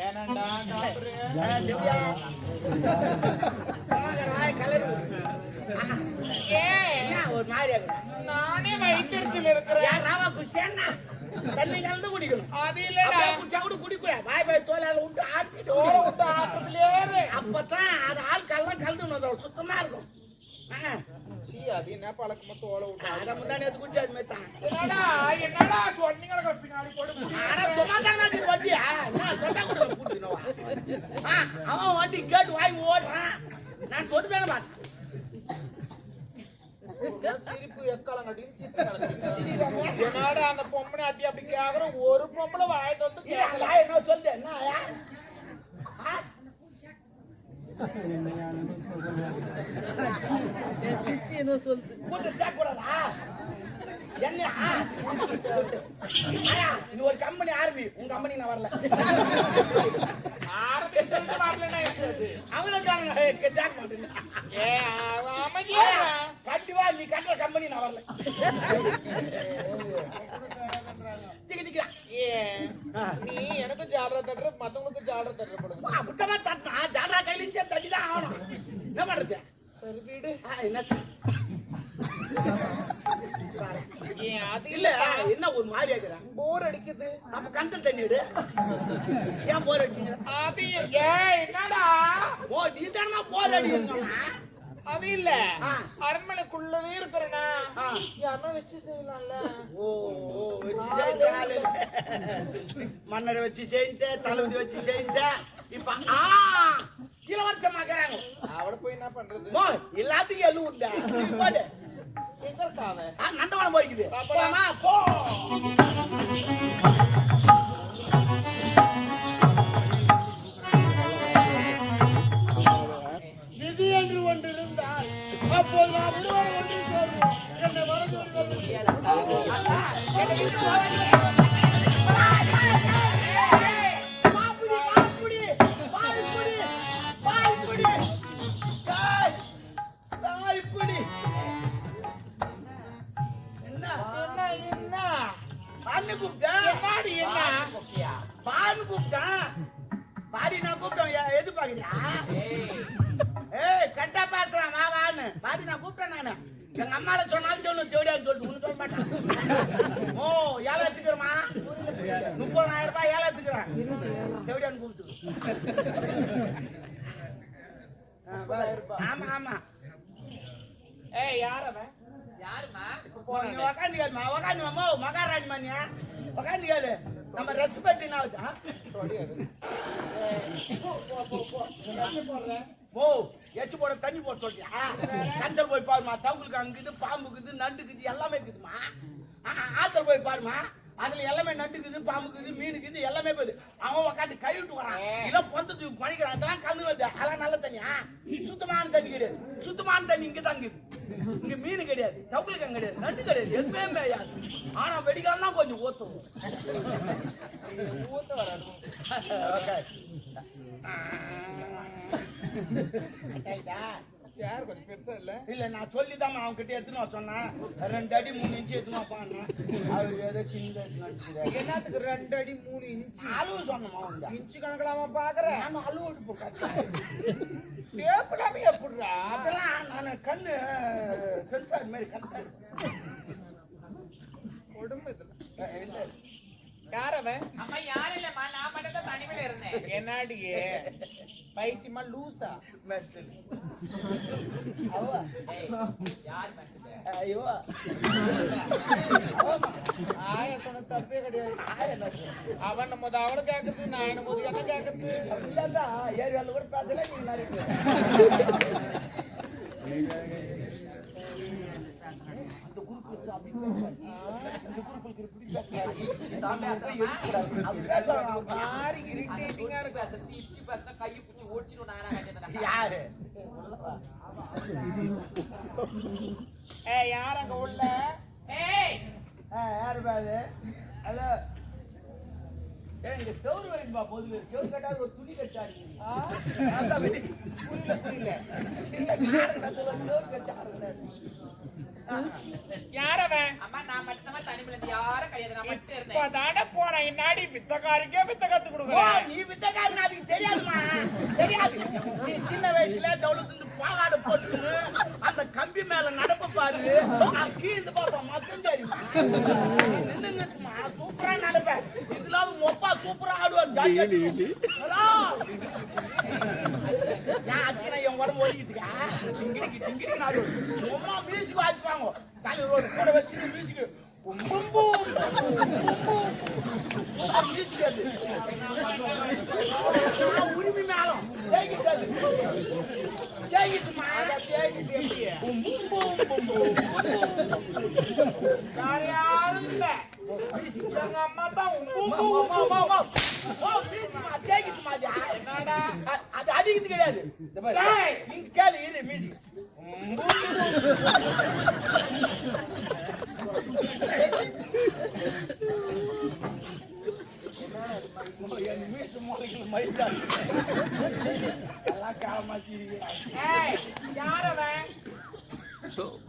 வேணாண்டா டாக்டர். ஒரு மாதிரி நானே வயிற்றுச்சல் இருக்கிறேன். ராவா குஷேன்னா தண்ணி கலந்து குடிக்கணும். அது இல்லடா குடிச்சா கூட குடிக்கூடாது. பாய் பாய் தோலால விட்டு ஆட்டிட்டு ஆட்டத்திலே அப்பதான் அது ஆள் கல்லாம் கலந்து சுத்தமா இருக்கும். அது என்ன பழக்கமா தோலை விட்டு தான் நேற்று குடிச்சு அது மாதிரி தான். என்னடா சொன்னீங்க பின்னாடி போட்டு. ஆனா சும்மா தான் வண்டியா அவன் வண்டி கேட்டு வாங்கி ஓடுறான். நான் தொட்டு தானே பார்த்தேன். சிரிப்பு எக்காலம் என்னடா அந்த பொம்பளை அட்டி அப்படி கேக்குற ஒரு பொம்பளை வாய் வந்து என்ன சொல்லுது என்ன கூடாதா என்ன ஒரு கம்பெனி ஆரம்பி உங்க கம்பெனி நான் வரல கண்டிப்பா நீ கட்டுற கம்பெனி நான் வரல. நீ எனக்கும் ஜாலரா தட்டுற மத்தவங்களுக்கும் ஜாலரா தட்டுற புத்தமா தட்டினா ஜாலரா கையில தட்டிதான் ஆகணும். என்ன பண்றது? சரி வீடு என்ன அது இல்ல என்ன ஒரு மாதிரி ஆகுறேன். போர் அடிக்குது. அப்ப கந்தல் தண்ணி விடு. ஏன் போர் அடிச்சீங்க? அது என்னடா ஓ நீ தானமா போர் அடிக்கணும். அது இல்ல அரண்மனைக்குள்ளவே இருக்கிறனா யாரா வச்சு செய்யலாம்ல. ஓ வச்சு செய்யல மன்னர் வச்சு செய்யிட்ட தளபதி வச்சு செய்யிட்ட. இப்ப இளவரசம் ஆக்குறாங்க. அவளை போய் என்ன பண்றது? எல்லாத்துக்கும் எல்லு உண்டா போடு. எங்க இருக்காவ? நந்தவனம் போய்க்குது. போலாமா? போ. விதி என்று ஒன்று இருந்தால் அப்போது நாம் இருவரும் ஒன்று சேர்வோம். என்னை வரது எது பாக்குறியா? கட்டா பாக்குறான் வான்னு பாடி நான் கூப்பிட்டேன். நானு எங்க அம்மால சொன்னாலும் சொல்லணும் தேவையான்னு சொல்லிட்டு ஒண்ணு சொல்ல மாட்டேன். ஓ ஏழத்துக்குறமா 30,000 ரூபாய் ஏழத்துக்குறேன் தேவையான்னு கூப்பிட்டு. ஆமா ஆமா. யார் அவன்? யாருமா? உக்காந்துக்காதுமா உக்காந்துமா மகாராணி மணியா உக்காந்துக்காது. நம்ம ரெஸ்பெக்ட் என்ன ஓ எச்சு போட தண்ணி போட்டு சொல்றியா? கந்தல் போய் பாருமா. தவுளுக்கு அங்குது பாம்புக்குது நண்டுக்குது எல்லாமே இருக்குதுமா. ஆத்தல் போய் பாருமா. அதுல எல்லாமே நண்டுக்குது பாம்புக்குது மீனுக்குது எல்லாமே போகுது. அவன் உக்காந்து கை விட்டு வரான். இதெல்லாம் பொந்தத்து பண்ணிக்கிறான். அதெல்லாம் கலந்து வருது. அதெல்லாம் நல்ல தண்ணியா? சுத்தமான தண்ணி கிடையாது. சுத்தமான தண்ணி இங்க தங்குது. இங்க மீன் கிடையாது, தவுளுக்கம் கிடையாது, நண்டு கிடையாது, எதுவுமே கிடையாது. ஆனா வெடிக்காலாம் கொஞ்சம் ஊத்தும். ஊத்த வராது. சேர் கொஞ்சம் பெருசா இல்ல? இல்ல நான் சொல்லிதான் அவன் கிட்ட எடுத்துன்னு சொன்னேன். 2 அடி 3 இன்ச்சு எடுத்துன்னு பான்னு. அவரு ஏதோ சின்ன என்னத்துக்கு 2 அடி 3 இன்ச்சு அளவு சொன்னமா? இன்ச்சு கணக்கலாமா பாக்குறேன். நானும் அளவு எடுப்பு டேப்லாமே எப்படிடா? அதெல்லாம் நான் கண்ணு சென்சார் மாதிரி கரெக்டா உடம்பு இதுல. யார் அவன்? அம்மா யாரும் இல்லம்மா, நான் மட்டும் தான் தனிமையில இருந்தேன். என்னடியே பைத்தியமா லூசா? மெர்டல் அவ யார் மெர்டல்? ஐயோ ஆயா சொன்ன தப்பே கிடையாது. அவன் நம்ம அவளை கேட்கறது, நான் என்ன போது என்ன கேட்கறது? இல்லடா ஏரியால கூட பேசல. நீ மாதிரி அந்த குரூப் அப்படி பேசுறாங்க. இந்த குரூப்புக்கு இப்படி பேசுறாங்க. மாறி இரிட்டேட்டிங்கா இருக்கு. சத்தி இச்சி பார்த்தா கையை பிடிச்சி ஓடிச்சிடும். நானா கேட்டேன். யாரு? யார் அங்க உள்ள? யாரு பாரு? ஹலோ இந்த சோறு வேணும்பா. பொதுவே சோறு கட்டாது ஒரு துணி கட்டாரு. புரியல புரியல. சோறு கட்டாரு யாரவன்? அம்மா நான் மட்டும்தான் தனிமையில இருந்து யாரும் கிடையாது. நான் மட்டும் இருந்தேன். இப்பதானே போறேன். இன்னாடி வித்தக்காரிக்கே வித்த கத்து ஓ, கொடுக்குறேன். நீ வித்தக்காரன் அதுக்கு தெரியாதுமா? தெரியாது. நீ சின்ன வயசுல டவுலுக்கு பாவாடை போட்டு அந்த கம்பி மேல நடப்ப பாரு. நான் கீழ்ந்து பாப்பா மட்டும் தெரியுமா? நின்னுமா சூப்பரா நடப்பேன். இதுல மொப்பா சூப்பரா ஆடுவான். ஹலோ, நான் அச்சுனா என் உடம்பு ஓடிக்கிட்டுக்கா. இங்கிடிக்கு இங்கிடிக்கு ஆடுவோம். அம்மா மியூசிக் வாசிப்பாங்க. தலை ரோடு கூட வச்சுட்டு மியூசிக் உரிமை மேலும் அம்மா தான் அது அடிக்கிறது கிடையாது. நீங்க கேளு இரு மியூசிக்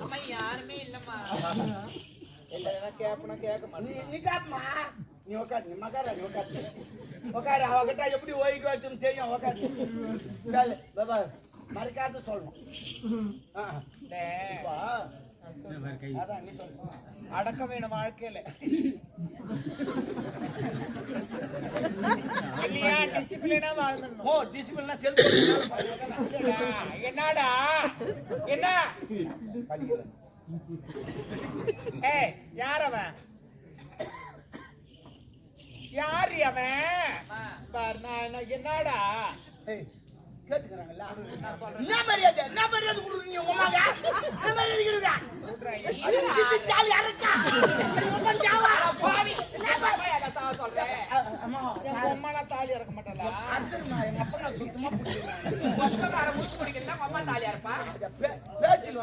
அம்மா யாருமே இல்லம்மா. நீ காப்பமா நீ உட்காரு நீ மகாரா நீ உட்காரு உட்காரு அவகிட்ட எப்படி ஓய்வு வச்சுன்னு தெரியும் உட்காரு பாபா மறைக்காத சொல்லணும் அதான் நீ சொல்லு அடக்க வேணும் வாழ்க்கையில. இல்லையா டிசிப்ளினா வாழ்ந்துடணும். ஓ டிசிப்ளினா செல்ஃப் என்னடா என்ன? ஏய் யார் அவன்? யார் அவன்? பாரு நான் என்னடா கேட்டுக்கிறாங்கல்ல என்ன மரியாதை கொடுக்குறீங்க உமாங்க என்ன மரியாதை கொடுக்குறா ஜாலி அரக்கா அம்மா தாலி இறக்க மாட்டா. எங்க அப்பா நான் சுத்தமா அம்மா தாலியா இருப்பா. பேச்சில்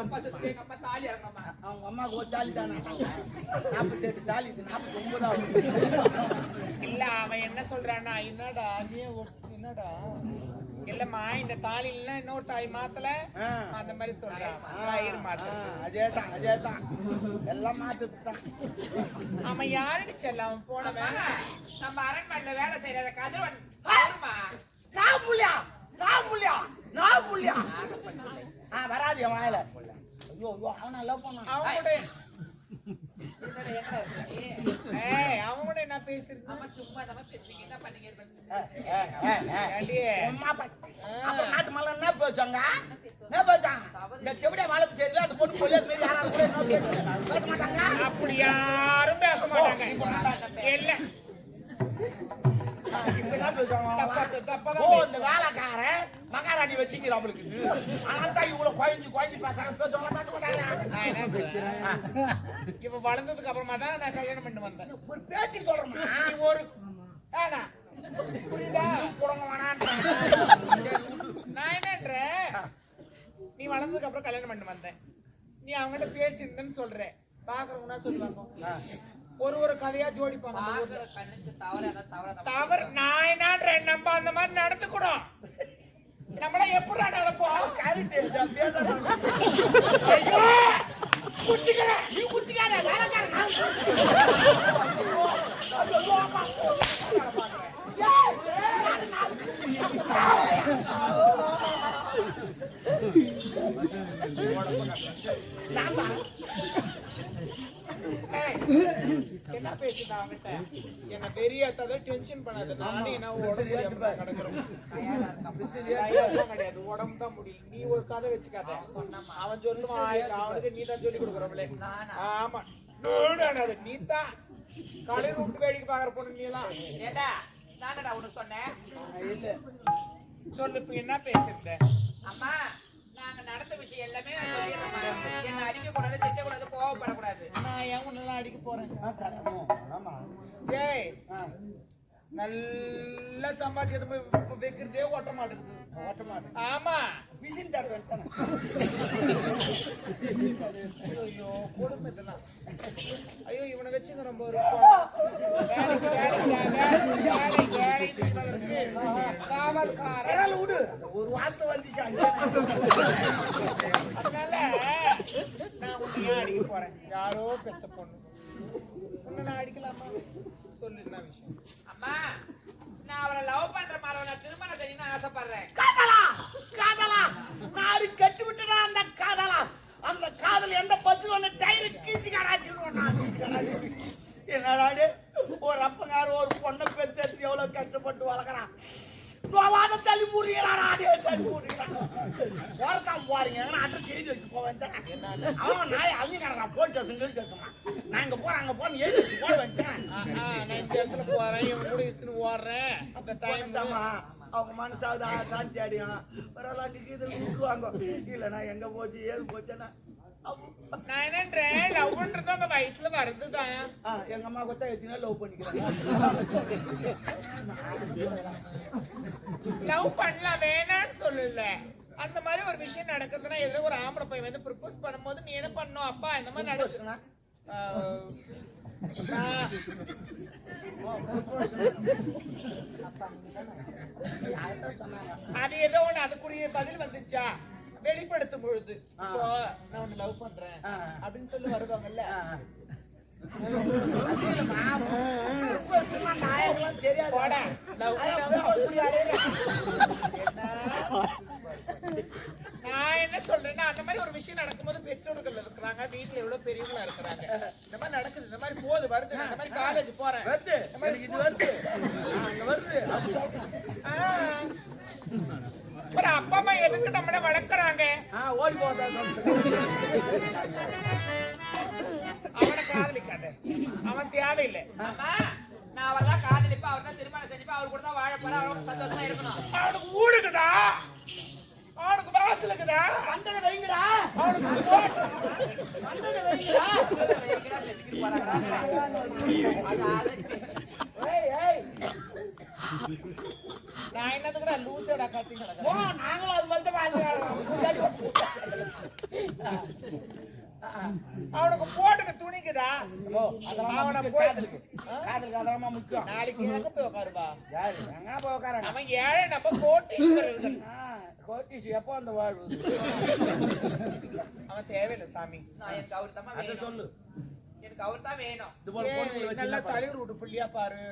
எங்க அம்மா தாலி இறக்கணுமா? அவங்க அம்மாவுக்கு ஒரு தாலி தானே 48 தாலி இது 49 இல்ல அவன் என்ன சொல்றான்னா என்னடா நீ என்னடா இல்லம்மா இந்த தாலி இல்ல இன்னொரு தாலி மாத்தல அந்த மாதிரி சொல்றான். அஜேதான் எல்லாம் மாத்துதான். அவன் யாருன்னு செல்ல அவன் போனவன் நம்ம அரண்மனையில வேலை செய்யற கதிரவன். வராது என் வாயில. ஐயோ அவனை லவ் பண்ணான். அவன் கூட என்ன பேசுறது? அம்மா சும்மா நம்ம பேசுறீங்க என்ன பண்ணீங்க? நாட்டு மலை என்ன பேச்சாங்க என்ன பேச்சாங்க? இந்த செவிடியா வாழைப்பு செய்யல அந்த பொண்ணு சொல்லி பேச மாட்டாங்க. அப்படி யாரும் பேச மாட்டாங்க. இல்ல இந்த வேலைக்காரன் மகாராணி வச்சுக்கிற அவளுக்கு அதான் இவ்வளவு குழஞ்சு பேசுறாங்க. பேசுவாங்க பேச மாட்டாங்க. இப்ப வளர்ந்ததுக்கு அப்புறமா தான் நான் கல்யாணம் பண்ணி வந்தேன். ஒரு பேச்சு சொல்றேன்னா ஒரு புரியுதா? நான் என்னன்ற நீ வளர்ந்ததுக்கு அப்புறம் கல்யாணம் பண்ணி வந்தேன். நீ அவங்ககிட்ட பேசியிருந்தேன்னு சொல்ற. பாக்குறவங்கன்னா சொல்லுவாங்க ஒரு கதையா ஜோடிப்பாங்க. தவறு நான் என்ன நம்ம அந்த மாதிரி நடந்துக்கூடும். நம்மள எப்படி நடப்போம்? என்ன பேசுறா அவங்கிட்ட? என்ன பெரிய டென்ஷன் பண்ணாத. நானே என்ன கிடையாது உடம்பு தான் முடியும். நீ ஒரு கதை வச்சுக்காத. அவன் சொல்லுவான் அவனுக்கு நீ தான் சொல்லி கொடுக்குறவளே. ஆமா நீ தான் காலையில் விட்டு வேடிக்கை பாக்குற பொண்ணு நீ எல்லாம். ஏடா நானடா உனக்கு சொன்னேன். இல்ல சொல்லு இப்ப என்ன பேசுற? அம்மா நாங்க நடந்த விஷயம் எல்லாமே என்ன அடிக்க கூடாது திட்ட கூடாது கோவப்படக்கூடாது. நான் ஏன் உன்னெல்லாம் அடிக்க போறேன்? ஆமா ஏய் நல்லா சம்பாதிச்சது வைக்கிறதே ஓட்ட மாட்டேங்குது. ஓட்ட மாட்டேன். ஆமா விசில் டாட் வந்துட்டானே. ஐயோ கொடுமை இதெல்லாம். ஐயோ இவனை வச்சுங்க ரொம்ப ஒரு காவல்காரன் விடு ஒரு வார்த்தை வந்துச்சு. அதனால நான் நீ ஏன் அடிக்க போறேன்? யாரோ பெத்த பொண்ணு. உன்னை நான் அடிக்கலாமா? சொல்லு என்ன விஷயம்? அம்மா நான் அவரை லவ் பண்ற மாதிரி நான் திருமணம் செய்யணும்னு ஆசைப்படுறேன். காதலா காதலா நாரு கட்டி விட்டுடா அந்த காதலா. அந்த காதல் எந்த பத்து வந்து டயர் கீச்சு கடாச்சு. என்னடாடு ஒரு அப்பங்கார ஒரு பொண்ணை பெற்று எவ்வளவு கஷ்டப்பட்டு வளர்க்குறான். நோவாத தள்ளி முறியலாம் அதே தள்ளி முறியலாம். ஓரத்தான் போறீங்க அட்ரஸ் எழுதி வச்சு போவேன். அவன் நாய் அழிஞ்சுக்கிறான். போலீஸ் ஸ்டேஷன் பேசுவான். நான் இங்க போறேன் அங்க போறேன் எழுதி வச்சு போட வேண்டேன். நான் இந்த இடத்துல போறேன், இவன் கூட இழுத்துன்னு ஓடுறேன். அந்த டைம் தாமா அவங்க மனசாவது சாந்தி அடியும் பரவாயில்ல இதில் விட்டுருவாங்க. இல்லைண்ணா எங்க போச்சு ஏது போச்சுன்னா நான் என்னன்றேன், லவ்ன்றது அந்த வயசுல வருதுதான். எங்க அம்மா கொத்தா எத்தினா லவ் பண்ணிக்கிறேன். லவ் பண்ணலாம் வேணான்னு சொல்லல. அந்த மாதிரி ஒரு விஷயம் நடக்குதுன்னா எதுல ஒரு ஆம்பளை பையன் வந்து ப்ரப்போஸ் பண்ணும்போது நீ என்ன பண்ணும்? அப்பா இந்த மாதிரி நடக்குதுன்னா அது ஏதோ ஒண்ணு அதுக்குரிய பதில் வந்துச்சா வெளிப்படுத்தும் பொழுது இப்போ நான் உன்னை லவ் பண்றேன் அப்படின்னு சொல்லி வருவாங்கல்ல. நான் என்ன சொல்றேன்னா அந்த மாதிரி ஒரு விஷயம் நடக்கும்போது பெற்றோர்கள் இருக்கிறாங்க, வீட்டுல எவ்வளவு பெரியவங்களா இருக்கிறாங்க. இந்த மாதிரி நடக்குது, இந்த மாதிரி போது வருது. இந்த மாதிரி காலேஜ் போறேன், இந்த மாதிரி இது வருது வருது. ஒரு அப்பா அம்மா எதுக்கு நம்மள வளர்க்கறாங்க? ஓடி போதா அவனை காதலிக்காத, அவன் தேவையில்லை. அம்மா நான் அவர்தான் காதலிப்பா, அவர் தான் திருமணம் செஞ்சுப்பா, அவர் கூட தான் வாழ போற, அவருக்கு சந்தோஷமா இருக்கணும். அவனுக்கு ஊடுக்குதா, அவனுக்கு வாசல் இருக்குதா, வந்ததை வைங்கடா, வந்ததை வைங்கடா, வைங்கடா செஞ்சுக்கிட்டு போறாங்க. நான் என்னதுக்குடா லூசேடா கத்திங்க. நாங்களும் அது வந்து அவனுக்கு போட்டுக்க துணிக்குதா, அவனை போயிருக்கு. காதலுக்கு அதெல்லாம் முக்கியம். நாளைக்கு எங்க போய் உட்காருவா? யாரு எங்க போய் உட்காராங்க? அவன் ஏழை, நம்ம கோட்டீஸ்வரர்கள். கோட்டீஸ் எப்போ அந்த வாழ்வு அவன் தேவையில்லை சாமி. நான் எனக்கு அவர் தான் அதை சொல்லு. எனக்கு அவர் தான் வேணும். இது போல போட்டு நல்லா தலைவர் விட்டு புள்ளியா பாரு,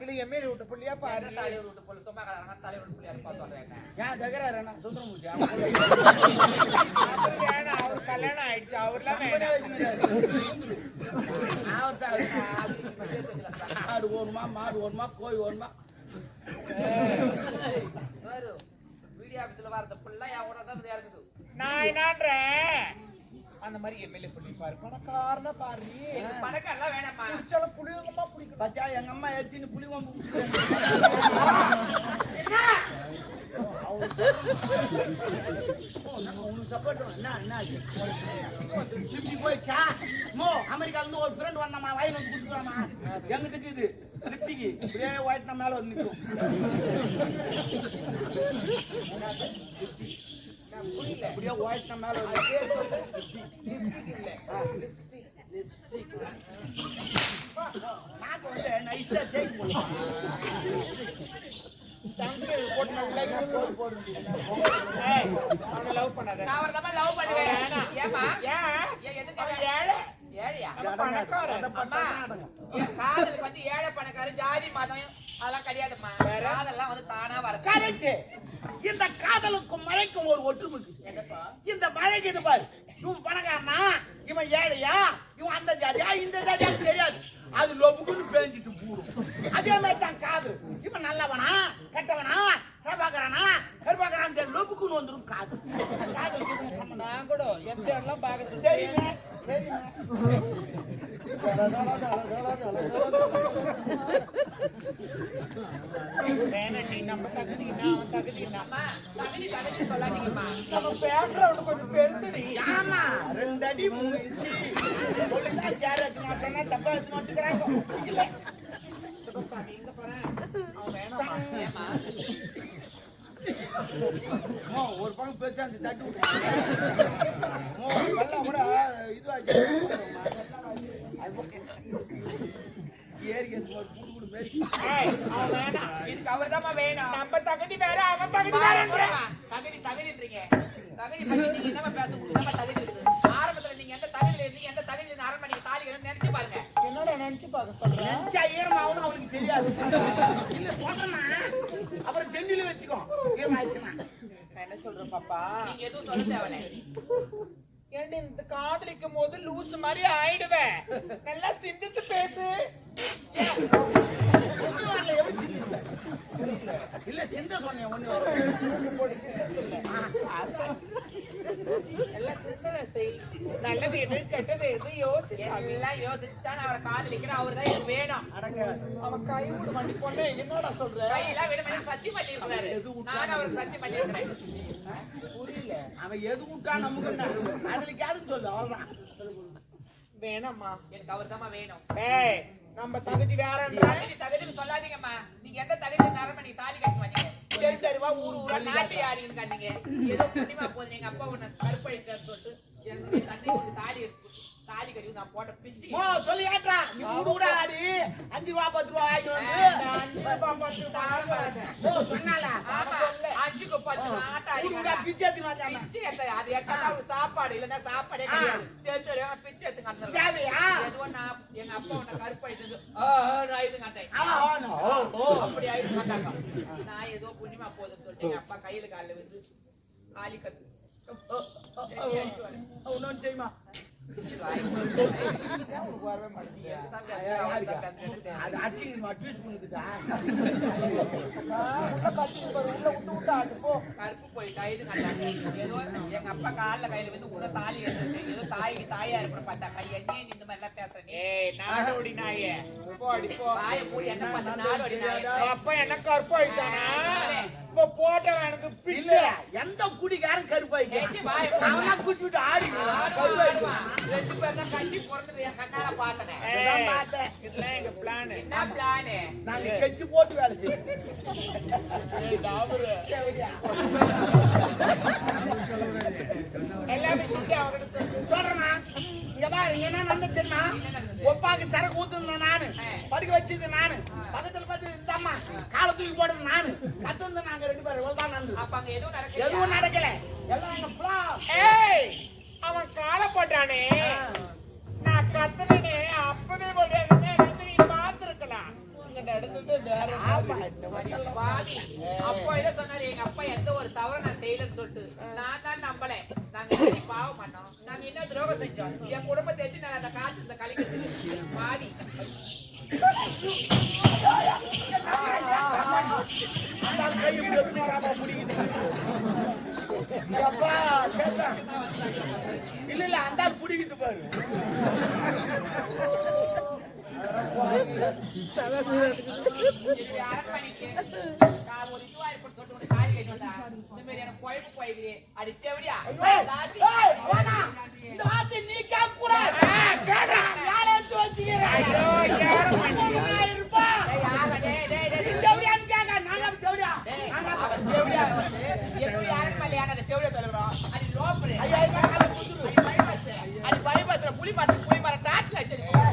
இல்ல எம்எல்ஏ விட்டு புள்ளியா பாரு. தலைவர் விட்டு போல சும்மா தலைவர் விட்டு புள்ளியா இருப்பா சொல்றேன். ஏன் தகராறு சுந்தரமூர்த்தி வேணாம், அவர் கல்யாணம் ஆயிடுச்சு, அவர்லாம் ஆடு ஓடுமா மாடு ஓடுமா கோழி ஓடுமா வீடியோ ஆபீஸ்ல வரது ஃபுல்லா என் கூட தான் இருக்குது. நான் என்னன்றேன் அந்த மாதிரி எம்எல்ஏ புள்ளி பாரு, பணக்காரனா பாரு. பணக்கம் எல்லாம் வேணாம்மா, குடிச்சாலும் புளியங்கமா பிடிக்கும். பச்சா எங்க அம்மா எத்தின்னு புளி கொம்பு சப்போர்ட் போயிடுச்சா? மோ அமெரிக்கால இருந்து ஒரு ஃப்ரெண்ட் வந்தாமா, வயல் வந்து குடுத்துறாமா, எங்கிட்ட இது லிப்டிக்கு இப்படியே ஒயிட்னா மேல வந்து நிற்கும். அப்படியே ஒயிட்னா மேல நாக்கு வந்து நைஸா தேய்க்கு போடலாம். லவ் பண்ணாத, நான் அவர் தான் லவ் பண்ணுவேன். ஏமா ஏன் எதுக்கு ஏழை ஏழையா? பணக்காரன். அம்மா என் காதலுக்கு வந்து ஏழை பணக்காரன் ஜாதி மதம் அதெல்லாம் கிடையாதும்மா. காதெல்லாம் வந்து தானா வர. கரெக்ட். இந்த காதலுக்கும் மழைக்கும் ஒரு ஒற்றுமை இருக்கு. என்னப்பா இந்த மழைக்கு இது பாரு, இவன் பணக்காரனா இவன் ஏழையா, இவன் அந்த ஜாதியா இந்த ஜாதியா தெரியாது. அது லொபுக்குன்னு பேஞ்சிட்டு போடும். அதே மாதிரி தான் காதல். இவன் நல்லவனா கெட்டவனா சேவாக்கறானா கருப்பாக்கறான் லொபுக்குன்னு வந்துடும் காதல். காதல் நான் கூட எந்த எல்லாம் பார்க்க தெரியுமே தெரியுமே. வேணாண்டி, நம்ம தகுதினா அவன் தகுதினா. அம்மா தகுதி தகுதி சொல்லாதீங்கம்மா. நம்ம பேக்ரவுண்ட் கொஞ்சம் பெருசுடி. ஆமா 2 அடி 3 இன்ச்சு சொல்லிட்டா சேர் வச்சு மாட்டேன்னா தப்பா வச்சு மாட்டுக்கிறாங்க. இல்ல இங்க பாரு, அவன் வேணாமா? ஒரு பக்கம் பேச்சா அந்த தட்டி விட்டு வெள்ளம் கூட இதுவாச்சு ஏரிக்கு புடு புடு பேசி அவன் வேணாம், எனக்கு அவர் தான் வேணும். நம்ம தகுதி வேற, அவன் தகுதி வேற. தகுதின்றீங்க. தகுதி பத்தி நீங்க என்ன பேச முடியும்? நம்ம தகுதி இருக்குது. ஆரம்பத்துல நீங்க எந்த தகுதியில இருந்தீங்க பார்க்க சொல்றேன். நினைச்சா ஈரமாவும் அவனுக்கு தெரியாது. இல்ல சொல்றேன்னா அப்புறம் செஞ்சில வச்சுக்கோ. ஈரமாச்சுன்னா நான் என்ன சொல்றேன் பாப்பா, நீங்க எதுவும் சொல்ல தேவையில்ல. ஏன்டி இந்த காதலிக்கும் போது லூசு மாதிரி ஆயிடுவேன். நல்லா சிந்தித்து பேசு. இல்ல சிந்த சொன்னேன் ஒண்ணு எல்லாம் சிந்தனை செய். நல்லது எது கெட்டது எது யோசி. எல்லாம் யோசிச்சுதான் அவரை காதலிக்கிறேன். அவர்தான் எனக்கு வேணும். அவன் கை விடு வண்டி பொண்ணு என்னடா சொல்ற? கையெல்லாம் விட சத்தியம் பண்ணி இருக்கிறாரு. நான் அவருக்கு சத்தியம் பண்ணி இருக்கிறேன். புரியல. அவன் எது விட்டா நமக்கு அதுல யாரும் சொல்லு. அவ்வளவுதான். வேணாம்மா, எனக்கு அவர் தான் வேணும். ஏய் நம்ம தகுதி வேற. தகுதின்னு சொல்லாதீங்கம்மா. நீங்க எந்த தகுதி நேரமா நீங்க தாலி கட்ட மாட்டீங்க. சரி சரிவா ஊரு ஊரா நாட்டு யாருன்னு காட்டீங்க. ஏதோ புண்ணியமா போகுது. எங்க அப்பா உன்னை கருப்பழித்தார் சொல்லிட்டு என்னுடைய தந்தை ஒரு தாலி கட்டி நான் போட்ட பிச்சு சொல்லி ஏற்றா நீ கூட ஆடி 5 ரூபா 10 ரூபா ஆகி வந்து 5 ரூபா சொன்னால 5 க்கு 10 ஆட்டாடி பிச்சை எடுத்து வந்தாங்க. பிச்சை எடுத்து அது எட்டாவது சாப்பாடு இல்லன்னா சாப்பாடே கிடையாது. தெரிஞ்சு பிச்சை எடுத்து காட்டுறேன். தேவையா? எதுவோ நான் எங்க அப்பா உன்னை கருப்பழித்தது நான் இது காட்டேன். அப்படி ஆயிடுச்சு காட்டாங்க. நான் ஏதோ புண்ணியமா போகுதுன்னு சொல்லிட்டு எங்க அப்பா கையில காலில் வந்து ஆலி கத்து ஒன்னும் செய்யுமா வரவே மாட்டேங்க. அது அடிச்சு அட்வைஸ் பண்ணுக்குதா கருப்பு போயிட்டா இது காட்டாங்க. ஏதோ எங்க அப்பா காலில் கையில வந்து கூட தாலி எடுத்து ஏதோ தாயா இருக்கணும் பார்த்தா கை எண்ணே இந்த மாதிரி எல்லாம் பேசுறேன். நாடோடி நாயே வாய மூடி என்ன பார்த்து நாடோடி நாயே. அப்ப என்ன கருப்பு ஆயிடுச்சானா? இப்ப போட்ட எனக்கு இல்ல பிச்சை. எந்த குடிகாரன் கருப்பாய்க்கு ஏச்சி வாய அவனா குடிச்சு விட்டு ஆடி கருப்பாய்க்கு. 2 பேர் தான் கட்சி பிறந்தது என் கண்ணால பார்த்தேன். இதெல்லாம் எங்க பிளான். என்ன பிளானு? நாங்க கட்சி போட்டு வேலை செய்வோம். எல்லா விஷயத்தையும் அவர்கிட்ட சொல்லு. சொல்றேன்னா இங்க பாரு இங்க என்ன நடந்து தெரியுமா? ஒப்பாக்கு சரக்கு ஊத்துனேன் நானு, படுக்க வச்சது நானு, பக்கத்துல பார்த்து இந்த அம்மா காலை தூக்கி போடுறது நானு, கத்து வந்து நாங்க 2 பேரும் இவ்வளவுதான் நடந்தது. அப்ப அங்க எதுவும் நடக்கல. எதுவும் நடக்கல. எல்லாம் எங்க பிளான். ஏய் அவன் காலை போட்டானே, நான் கத்துனே அப்பவே போட்டேன். நீ பார்த்திருக்கலாம். இங்க நடந்தது வேற. ஆமா இந்த மாதிரி பாவி. அப்பா இத சொன்னாரு எங்க அப்பா எந்த ஒரு தவறு நான் செய்யலன்னு சொல்லிட்டு நான் தான் நம்பல. நாங்க என்ன பாவம் பண்ணோம், நாங்க என்ன துரோகம் செஞ்சோம், என் குடும்பத்தை வச்சு நான் அந்த காசு இந்த கலைக்கு பாவி. அந்த கை இப்படி எடுத்து வராம புடிக்கிட்டு அப்பா சேத்தா இல்ல அந்த புடிக்கிட்டு பாரு. அரண்மனைக்கு நான் ஒரு இதுவா இருப்பேன்னு சொல்லிட்டு ஒரு காலி கட்டி வந்தா இந்த மாதிரி எனக்கு குழம்பு போயிடுது. அது தேவையா? இந்த வார்த்தை நீ கேட்க கூடாது. யாரை எடுத்து வச்சுக்கிறேன்? இருப்பா தேவடியான்னு கேட்க. நாங்க தேவடியா எப்படி அரண்மனையான அந்த தேவையா சொல்லுறோம். அது லோப்பரு அது பைபாஸ்ல புலி மரம் டாக்ஸ்ல வச்சிருக்கோம்.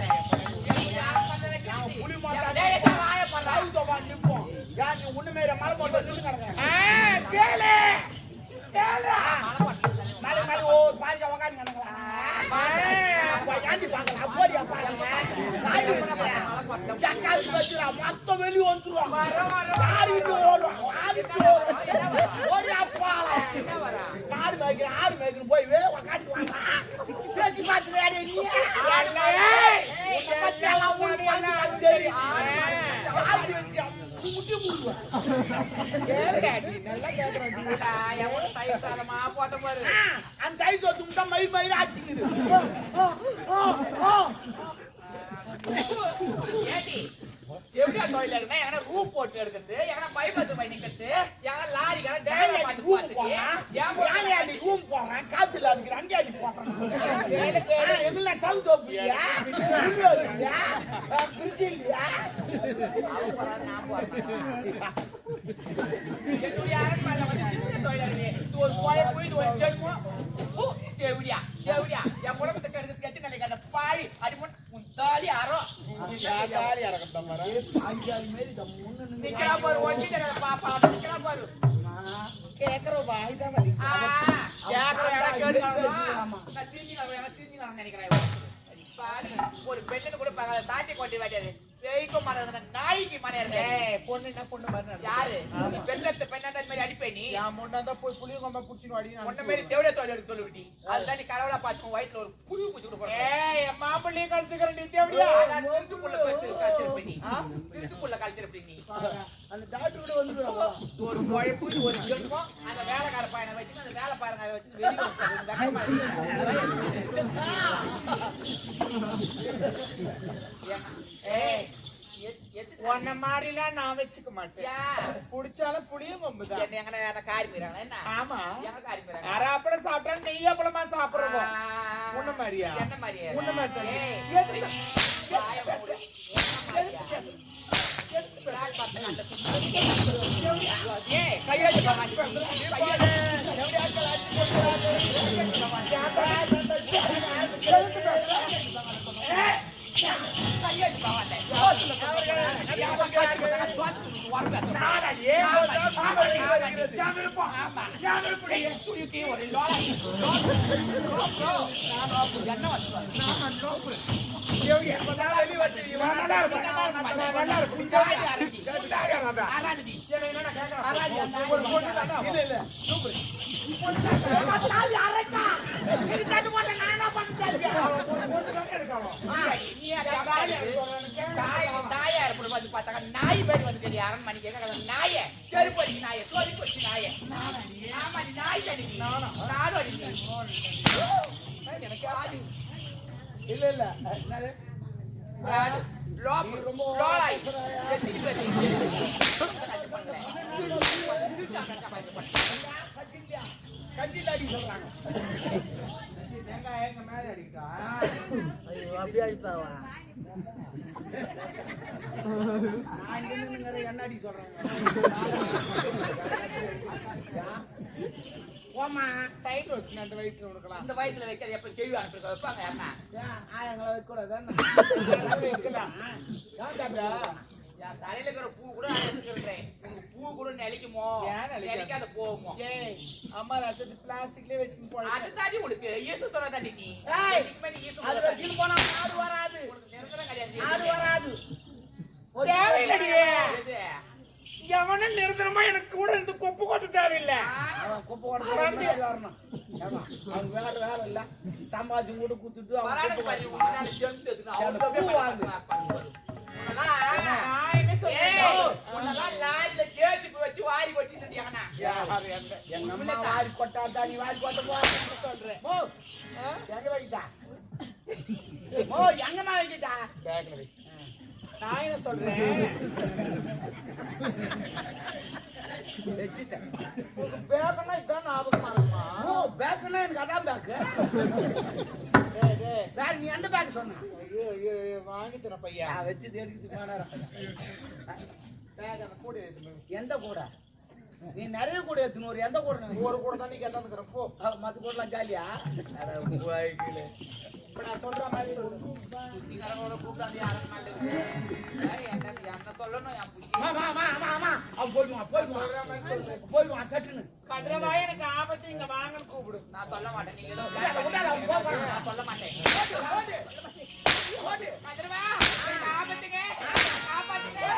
உண்மையில மலை போட்டு சொல்லி கிடக்குறேன். மேல ஓ பாதிக்க உக்காந்து கிடக்குறேன். ஏண்டி பாக்கலாம் போடியா பாருங்க. ஜக்காத்து வச்சுரா மொத்தம் வெளியே வந்துருவான். யாரு விட்டு ஓடுவான், யாரு விட்டு ஓடியா பாலாம். ஆறு மேய்க்கிறேன் போய் உக்காந்து வாங்க. பேச்சு பார்த்து நீ போட்ட பாரு அந்த தை சொத்து மயிர் மயிர் ஆச்சுக்குது. ஏடி எப்படியா தொழில் இருக்குன்னா எங்கன்னா ரூம் போட்டு எடுக்கிறது, எங்கன்னா பைபத்து பண்ணி நிக்கிறது, எங்கன்னா லாரி ரூம் போறேன் காத்துல அதுக்கு அங்கேயாடி போறேன். எதுல சவுண்ட் இல்லையா பிரிட்ஜ் இல்லையா என்னுடைய அரண்மனை வந்து தொழில் இருக்கு. ஒரு குழம்பு இது ஒரு ஜென்மம் தேவடியா என் குடும்பத்துக்கு எடுத்து கட்டி நினைக்கிற பாய் அடிமன் தாலி அறம் நிக்கிறா பாரு ஒட்டி பாப்பா நிக்கிறா பாரு கேக்குற வாய்தான் கேக்குற இடம் கேட்டுக்கலாம். நான் திரும்பி நினைக்கிறேன். ஒரு பெண்ணுன்னு கூட பார்க்காத சாட்சி கொண்டு வாட்டியாது பேய்க்கும் மரம் இருந்த நாய்க்கு மரம் இருக்க பொண்ணு என்ன பொண்ணு மாதிரி யாரு நீ பெண்ணத்தை பெண்ணாத மாதிரி அடிப்பே நீ என் முன்னாடி போய் புளிய கொம்ப புடிச்சின்னு வாடி உன்ன மாதிரி தேவடைய தோழி எடுத்து சொல்லிவிட்டி அதுதான் நீ கடவுளா பார்த்து வயித்துல ஒரு புழு பூச்சி கூட போற என் மாப்பிள்ளையே கழிச்சுக்கிறேன் நீ தேவடியா திருட்டுக்குள்ள கழிச்சிருப்ப நீ திருட்டுக்குள்ள கழிச்சிருப்ப நீ அந்த டாக்டர் கூட வந்து ஒரு குழப்பு ஒரு ஜென்மம் அந்த வேலைக்கார பையனை வச்சு அந்த வேலை பாருங்க வச்சு வெளியே உன்ன மாதிரிலாம் நான் வச்சுக்க மாட்டேன் புடிச்சாலும் புளியும் கொம்புதான் எங்க காரி போயிறாங்க என்ன ஆமா எங்க காரி போயிறாங்க அரை அப்பளம் சாப்பிட்டா நெய் அப்பளமா சாப்பிடுறோம் உன்ன மாதிரியா என்ன மாதிரியா உன்ன மாதிரி நாய் பேர் வந்து அரண்மனைக்கு நாய செருப்பு அடிக்கு நாய சோரி போச்சு நாய ஆமா நீ நாய் அடிக்கு நானும் அடிக்கு எனக்கு ஆடி இல்ல இல்ல கஞ்சிலாடி சொல்றாங்க எங்க மேல அடிக்கா அப்படியே அடிப்பாவா என்னாடி சொல்றாங்க ஓமா சைடு வச்சு அந்த வயசுல உனக்கலாம் இந்த வயசுல வைக்கிறது எப்ப கேள்வி அனுப்பி வைப்பாங்க அம்மா ஆயங்களை வைக்க கூடாது வைக்கலாம் என் தலையில இருக்கிற பூ கூட அழைச்சிருக்கேன் உங்க பூ கூட நிலைக்குமோ நிலைக்காத போகுமோ அம்மா அது பிளாஸ்டிக்லயே வச்சு போடு அது தாண்டி உனக்கு இயேசு தர தாண்டி நீ அது வச்சுட்டு போனா ஆடு வராது நிரந்தரம் கிடையாது ஆடு வராது தேவையில்லடியே எவனும் நிரந்தரமா எனக்கு கூட இருந்து கொப்பு கொட்ட தேவையில்லை கொப்பு கொட்ட வரணும் அவங்க வேற வேலை இல்ல சம்பாதிச்சு கூட குத்துட்டு எங்க அம்மா வாரி கொட்டாதா நீ வாரி கொட்ட போறேன்னு சொல்றேன் எங்க வைக்கிட்டா எங்கம்மா வைக்கிட்டா நான் என்ன சொல்றேன் வச்சுட்டேன் பேக்கனா இதான் ஞாபகமா இருக்குமா பேக்குன்னா எனக்கு அதான் பேக்கு பேக் நீ எந்த பேக் சொன்ன ஐயோ வாங்கி தர பையா வச்சு தேடிக்கிட்டு பேக் அந்த கூட எந்த கூட நீ நிறைய கூட எடுத்துன்னு ஒரு எந்த கூட ஒரு கூட தான் நீ கேட்டாந்துக்கிறேன் போ மத்த கூடலாம் ஜாலியா இப்ப நான் சொல்ற மாதிரி கூப்பிடாது என்ன சொல்லணும் போயிடுவான் சட்டுன்னு கதிரவா எனக்கு ஆபத்து இங்க வாங்கன்னு கூப்பிடு நான் சொல்ல மாட்டேன் நீங்க ஏதோ நான் சொல்ல மாட்டேன் கதிரவா ஆபத்துங்க காப்பாத்துங்க